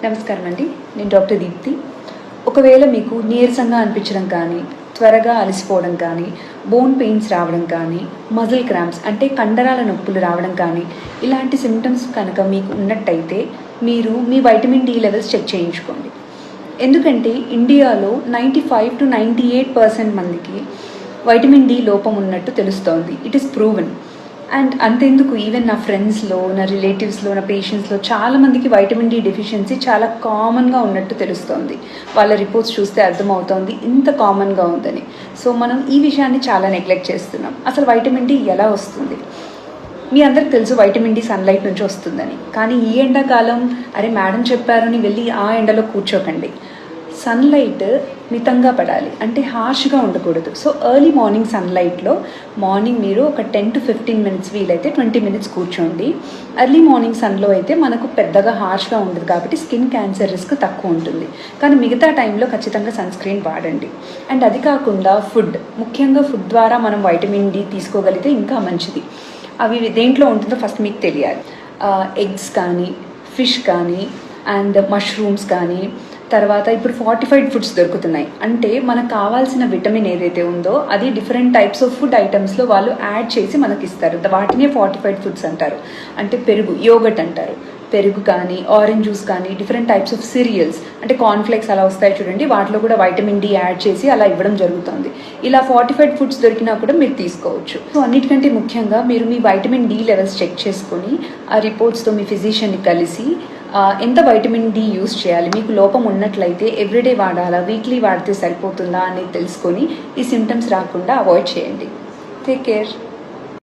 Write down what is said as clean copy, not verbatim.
నమస్కారం అండి. నేను డాక్టర్ దీప్తి. ఒకవేళ మీకు నీరసంగా అనిపించడం కానీ, త్వరగా అలసిపోవడం కానీ, బోన్ పెయిన్స్ రావడం కానీ, మజిల్ క్రాంప్స్ అంటే కండరాల నొప్పులు రావడం కానీ, ఇలాంటి సిమ్టమ్స్ కనుక మీకు ఉన్నట్టయితే మీరు మీ వైటమిన్ డి లెవెల్స్ చెక్ చేయించుకోండి. ఎందుకంటే ఇండియాలో 95 to 98% మందికి వైటమిన్ డి లోపం ఉన్నట్టు తెలుస్తోంది. It is proven. అండ్ అంతెందుకు, ఈవెన్ నా ఫ్రెండ్స్లో, నా రిలేటివ్స్లో, నా పేషెంట్స్లో చాలామందికి వైటమిన్ డి డెఫిషియన్సీ చాలా కామన్గా ఉన్నట్టు తెలుస్తోంది. వాళ్ళ రిపోర్ట్స్ చూస్తే అర్థమవుతోంది ఇంత కామన్గా ఉందని. సో మనం ఈ విషయాన్ని చాలా నెగ్లెక్ట్ చేస్తున్నాం. అసలు వైటమిన్ డి ఎలా వస్తుంది? మీ అందరికి తెలుసు వైటమిన్ డి సన్లైట్ నుంచి వస్తుందని. కానీ ఈ ఎండాకాలం అరే మేడం చెప్పారని వెళ్ళి ఆ ఎండలో కూర్చోకండి. సన్లైట్ మితంగా పడాలి, అంటే హార్ష్గా ఉండకూడదు. సో ఎర్లీ మార్నింగ్ సన్లైట్లో మార్నింగ్ మీరు ఒక 10 to 15 minutes, వీలైతే 20 minutes కూర్చోండి. ఎర్లీ మార్నింగ్ సన్లో అయితే మనకు పెద్దగా హార్ష్గా ఉండదు కాబట్టి స్కిన్ క్యాన్సర్ రిస్క్ తక్కువ ఉంటుంది. కానీ మిగతా టైంలో ఖచ్చితంగా సన్ స్క్రీన్ వాడండి. అండ్ అది కాకుండా ఫుడ్, ముఖ్యంగా ఫుడ్ ద్వారా మనం వైటమిన్ డి తీసుకోగలిగితే ఇంకా మంచిది. అవి దేంట్లో ఉంటుందో ఫస్ట్ మీకు తెలియాలి. ఎగ్స్ కానీ, ఫిష్ కానీ, అండ్ మష్రూమ్స్ కానీ, తర్వాత ఇప్పుడు ఫార్టిఫైడ్ ఫుడ్స్ దొరుకుతున్నాయి. అంటే మనకు కావాల్సిన విటమిన్ ఏదైతే ఉందో అది డిఫరెంట్ టైప్స్ ఆఫ్ ఫుడ్ ఐటమ్స్లో వాళ్ళు యాడ్ చేసి మనకి ఇస్తారు. వాటినే ఫార్టిఫైడ్ ఫుడ్స్ అంటారు. అంటే పెరుగు, యోగట్ అంటారు. పెరుగు కానీ, ఆరెంజ్ జ్యూస్ కానీ, డిఫరెంట్ టైప్స్ ఆఫ్ సిరియల్స్ అంటే కార్న్ఫ్లేక్స్ అలా వస్తాయి చూడండి, వాటిలో కూడా వైటమిన్ డి యాడ్ చేసి అలా ఇవ్వడం జరుగుతుంది. ఇలా ఫార్టిఫైడ్ ఫుడ్స్ దొరికినా కూడా మీరు తీసుకోవచ్చు. సో అన్నిటికంటే ముఖ్యంగా మీరు మీ వైటమిన్ డి లెవెల్స్ చెక్ చేసుకొని ఆ రిపోర్ట్స్తో మీ ఫిజిషియన్ని కలిసి ఎంత వైటమిన్ డి యూస్ చేయాలి, మీకు లోపం ఉన్నట్లయితే ఎవ్రీడే వాడాలా, వీక్లీ వాడితే సరిపోతుందా అనేది తెలుసుకొని ఈ సిమ్టమ్స్ రాకుండా అవాయిడ్ చేయండి. Take care.